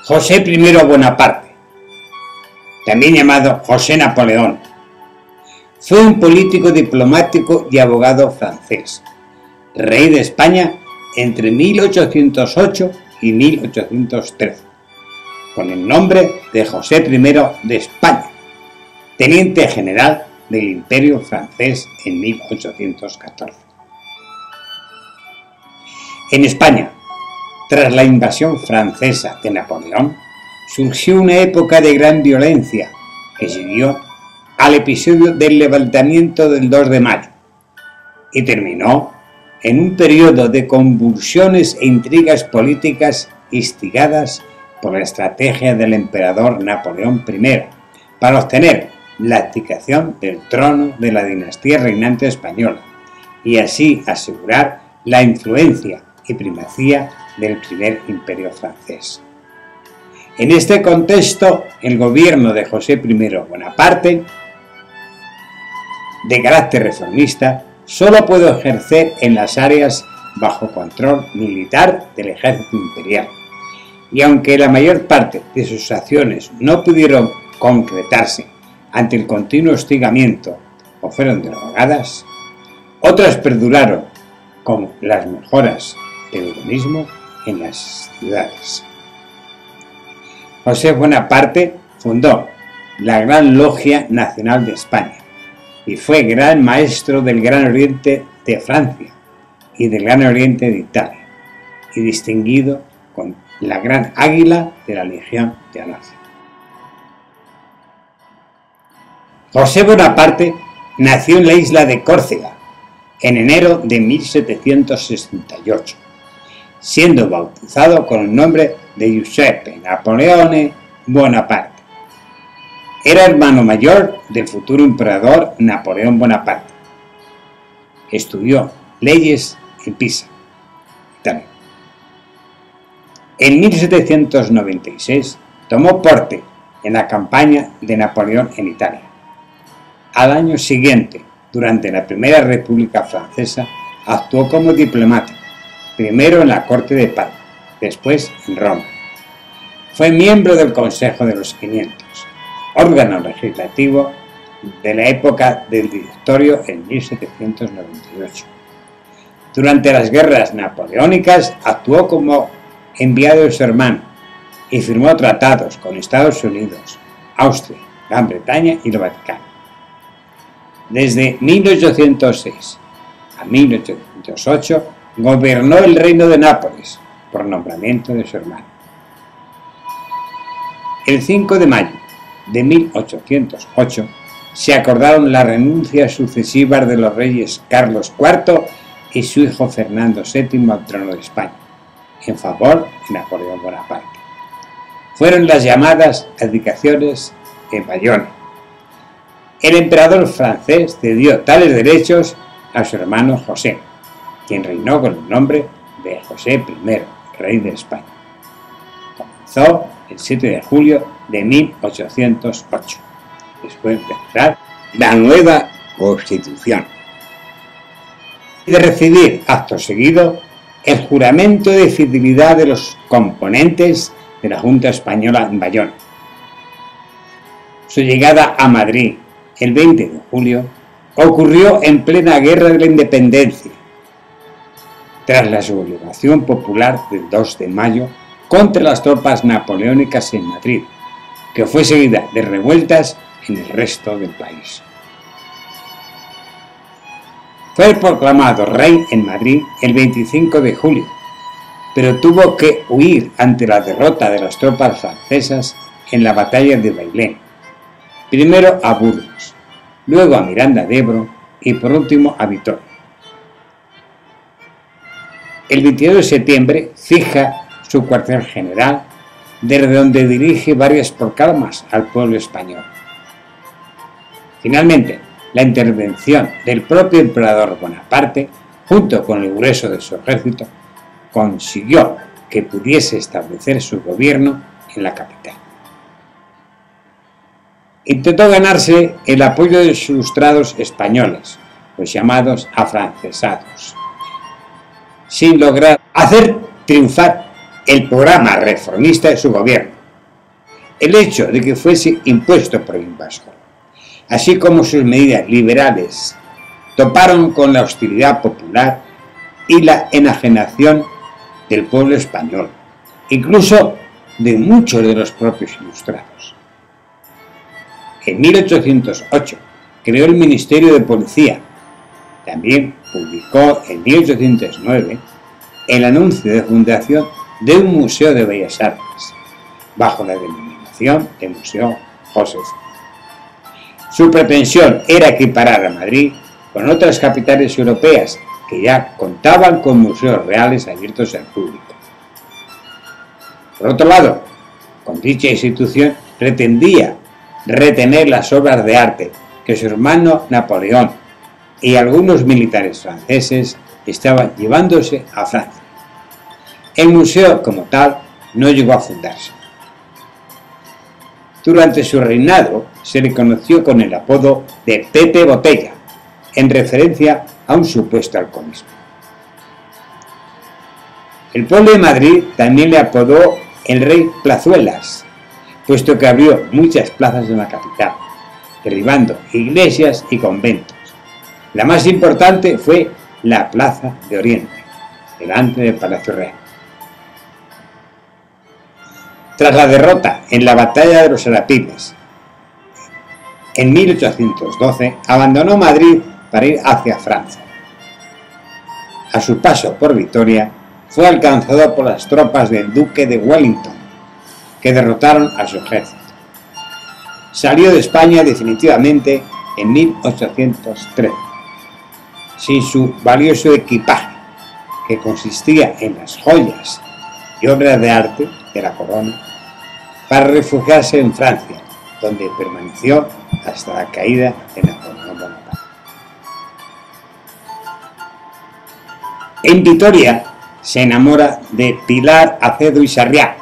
José I Bonaparte, también llamado José Napoleón, fue un político, diplomático y abogado francés, rey de España entre 1808 y 1813, con el nombre de José I de España, teniente general del Imperio francés en 1814. En España, tras la invasión francesa de Napoleón, surgió una época de gran violencia que siguió al episodio del levantamiento del 2 de mayo y terminó en un periodo de convulsiones e intrigas políticas instigadas por la estrategia del emperador Napoleón I para obtener la abdicación del trono de la dinastía reinante española y así asegurar la influencia y primacía del primer imperio francés. En este contexto, el gobierno de José I Bonaparte, de carácter reformista, solo pudo ejercer en las áreas bajo control militar del ejército imperial, y aunque la mayor parte de sus acciones no pudieron concretarse ante el continuo hostigamiento o fueron derogadas, otras perduraron, como las mejoras del urbanismo en las ciudades. José Bonaparte fundó la Gran Logia Nacional de España y fue gran maestro del Gran Oriente de Francia y del Gran Oriente de Italia, y distinguido con la Gran Águila de la Legión de Honor. José Bonaparte nació en la isla de Córcega en enero de 1768, siendo bautizado con el nombre de Giuseppe Napoleone Bonaparte. Era hermano mayor del futuro emperador Napoleón Bonaparte. Estudió leyes en Pisa, Italia. En 1796 tomó parte en la campaña de Napoleón en Italia. Al año siguiente, durante la Primera República Francesa, actuó como diplomático, primero en la Corte de Parma, después en Roma. Fue miembro del Consejo de los 500, órgano legislativo de la época del Directorio en 1798. Durante las guerras napoleónicas actuó como enviado de su hermano y firmó tratados con Estados Unidos, Austria, Gran Bretaña y el Vaticano. Desde 1806 a 1808 gobernó el reino de Nápoles por nombramiento de su hermano. El 5 de mayo de 1808 se acordaron las renuncias sucesivas de los reyes Carlos IV y su hijo Fernando VII al trono de España, en favor de Napoleón Bonaparte. Fueron las llamadas abdicaciones de Bayona. El emperador francés cedió tales derechos a su hermano José, quien reinó con el nombre de José I, rey de España. Comenzó el 7 de julio de 1808, después de empezar la nueva Constitución, y de recibir acto seguido el juramento de fidelidad de los componentes de la Junta Española en Bayona. Su llegada a Madrid el 20 de julio ocurrió en plena Guerra de la Independencia, tras la sublevación popular del 2 de mayo contra las tropas napoleónicas en Madrid, que fue seguida de revueltas en el resto del país. Fue proclamado rey en Madrid el 25 de julio, pero tuvo que huir ante la derrota de las tropas francesas en la batalla de Bailén, primero a Burgos, luego a Miranda de Ebro y por último a Vitoria. El 22 de septiembre fija su cuartel general, desde donde dirige varias proclamas al pueblo español. Finalmente, la intervención del propio emperador Bonaparte, junto con el grueso de su ejército, consiguió que pudiese establecer su gobierno en la capital. Intentó ganarse el apoyo de sus ilustrados españoles, los llamados afrancesados, sin lograr hacer triunfar el programa reformista de su gobierno. el hecho de que fuese impuesto por el invasor, así como sus medidas liberales, toparon con la hostilidad popular y la enajenación del pueblo español, incluso de muchos de los propios ilustrados. En 1808 creó el Ministerio de Policía. También publicó en 1809 el anuncio de fundación de un Museo de Bellas Artes, bajo la denominación de Museo Josefo. Su pretensión era equiparar a Madrid con otras capitales europeas que ya contaban con museos reales abiertos al público. Por otro lado, con dicha institución pretendía retener las obras de arte que su hermano Napoleón y algunos militares franceses estaban llevándose a Francia. El museo, como tal, no llegó a fundarse. Durante su reinado se le conoció con el apodo de Pepe Botella, en referencia a un supuesto alcoholismo. El pueblo de Madrid también le apodó el Rey Plazuelas, puesto que abrió muchas plazas en la capital, derribando iglesias y conventos. La más importante fue la Plaza de Oriente, delante del Palacio Real. Tras la derrota en la batalla de los Arapiles, en 1812 abandonó Madrid para ir hacia Francia. A su paso por Vitoria, fue alcanzado por las tropas del duque de Wellington, que derrotaron a su ejército. Salió de España definitivamente en 1813, sin su valioso equipaje, que consistía en las joyas y obras de arte de la corona, para refugiarse en Francia, donde permaneció hasta la caída de Napoleón Bonaparte. En Vitoria se enamora de Pilar Acedo y Sarriá,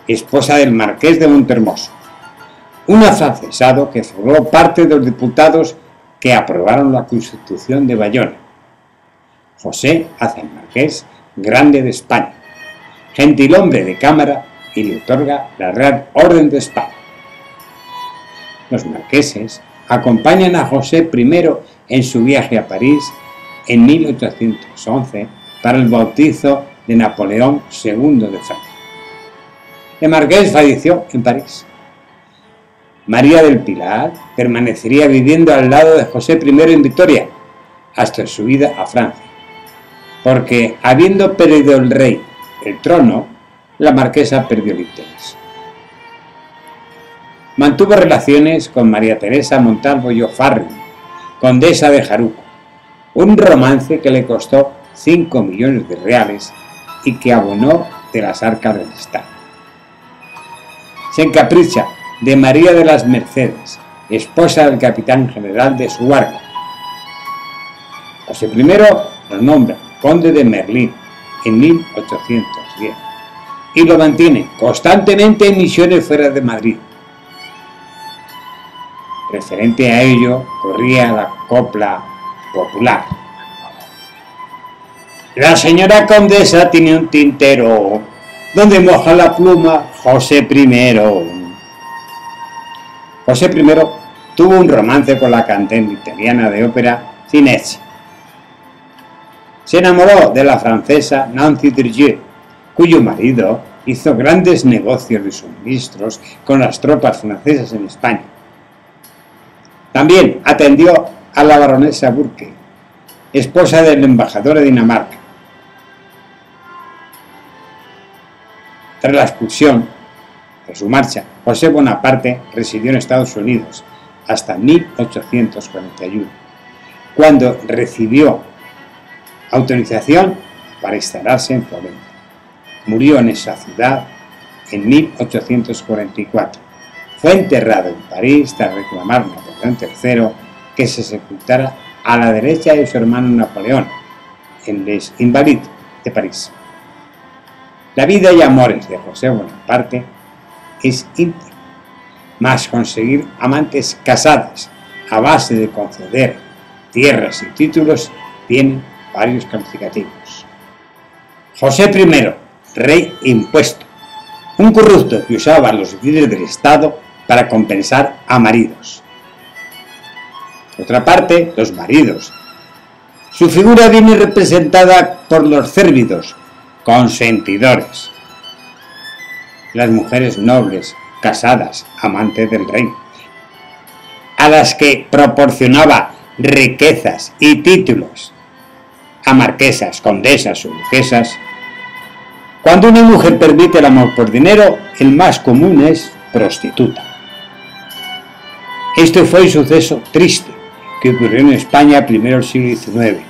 esposa del marqués de Montermoso, un afrancesado que formó parte de los diputados que aprobaron la Constitución de Bayona. José hace al marqués grande de España, gentilhombre de cámara, y le otorga la Real Orden de España. Los marqueses acompañan a José I en su viaje a París en 1811 para el bautizo de Napoleón II de Francia. El marqués falleció en París. María del Pilar permanecería viviendo al lado de José I en Vitoria hasta su ida a Francia, porque habiendo perdido el rey el trono, la marquesa perdió el interés. Mantuvo relaciones con María Teresa Montalvo y O'Farrill, condesa de Jaruco, un romance que le costó 5 millones de reales y que abonó de las arcas del Estado. Se encapricha de María de las Mercedes, esposa del capitán general de su guardia. José I lo nombra conde de Merlín en 1810 y lo mantiene constantemente en misiones fuera de Madrid. Referente a ello corría la copla popular. La señora condesa tiene un tintero donde moja la pluma José I. José I tuvo un romance con la cantante italiana de ópera Cinezzi. Se enamoró de la francesa Nancy Durieux, cuyo marido hizo grandes negocios de suministros con las tropas francesas en España. También atendió a la baronesa Burke, esposa del embajador de Dinamarca. Tras la expulsión de su marcha, José Bonaparte residió en Estados Unidos hasta 1841, cuando recibió autorización para instalarse en Florencia. Murió en esa ciudad en 1844. Fue enterrado en París tras reclamar a Napoleón III que se sepultara a la derecha de su hermano Napoleón, en Les Invalides de París. La vida y amores de José Bonaparte es íntima, mas conseguir amantes casadas a base de conceder tierras y títulos tienen varios calificativos. José I, rey impuesto, un corrupto que usaba los bienes del Estado para compensar a maridos. Por otra parte, los maridos. Su figura viene representada por los cérvidos, consentidores. Las mujeres nobles, casadas, amantes del rey, a las que proporcionaba riquezas y títulos, a marquesas, condesas o duquesas. Cuando una mujer permite el amor por dinero, el más común es prostituta. Este fue un suceso triste que ocurrió en España primero del siglo XIX.